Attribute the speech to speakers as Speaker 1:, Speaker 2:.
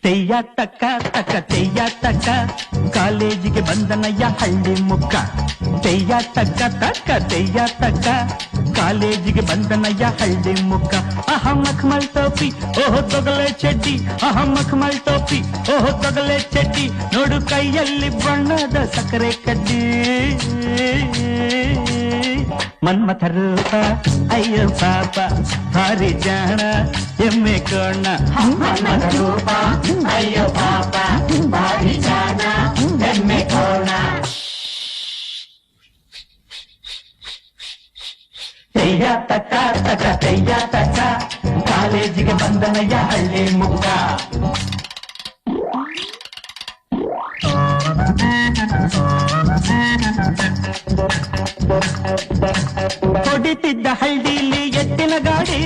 Speaker 1: ತೆಯ್ಯ ತಕ್ಕ ತಕ್ಕ ತೆಯ್ಯ ತಕ್ಕ ಕಾಲೇಜಿಗೆ ಬಂದನಯ್ಯ ಹಳ್ಳಿ ಮುಕ್ಕ. ತೆಯ್ಯ ತಕ್ಕ ತಕ್ಕ ತೆಯ್ಯ ತಕ್ಕ ಕಾಲೇಜಿಗೆ ಬಂದನಯ್ಯ ಹಳ್ಳಿ ಮುಕ್ಕ. ಅಹ ಮಖಮಲ್ ಟೋಪಿ ಓಹೋ ತೊಗಲೆ ಚಡ್ಡಿ, ಅಹ ಮಖಮಲ್ ಟೋಪಿ ಓಹೋ ತೊಗಲೆ ಚಡ್ಡಿ, ನೋಡು ಕೈಯಲ್ಲಿ ಬಣ್ಣದ ಸಕ್ಕರೆ ಕಡ್ಡಿ. ಮನ್ಮಥ ರೂಪ ಅಯ್ಯೋ ಪಾಪ ಭಾರಿ ಜಾಣ ಎಮ್ಮೆ ಕೋಣ.
Speaker 2: ಮನ್ಮಥ ರೂಪ ಅಯ್ಯೋ ಪಾಪ ಭಾರಿ ಜಾಣ ಎಮ್ಮೆ ಕೋಣ.
Speaker 1: ತೆಯ್ಯ ತಕ್ಕ ತಕ್ಕ ತೆಯ್ಯ ತಕ್ಕ ಕಾಲೇಜಿಗೆ ಬಂದನಯ್ಯ ಹಳ್ಳಿ ಮುಕ್ಕ. ಹೊಡಿತಿದ್ದ ಹಳ್ಳಿಲಿ ಎತ್ತಿನ ಗಾಡಿ,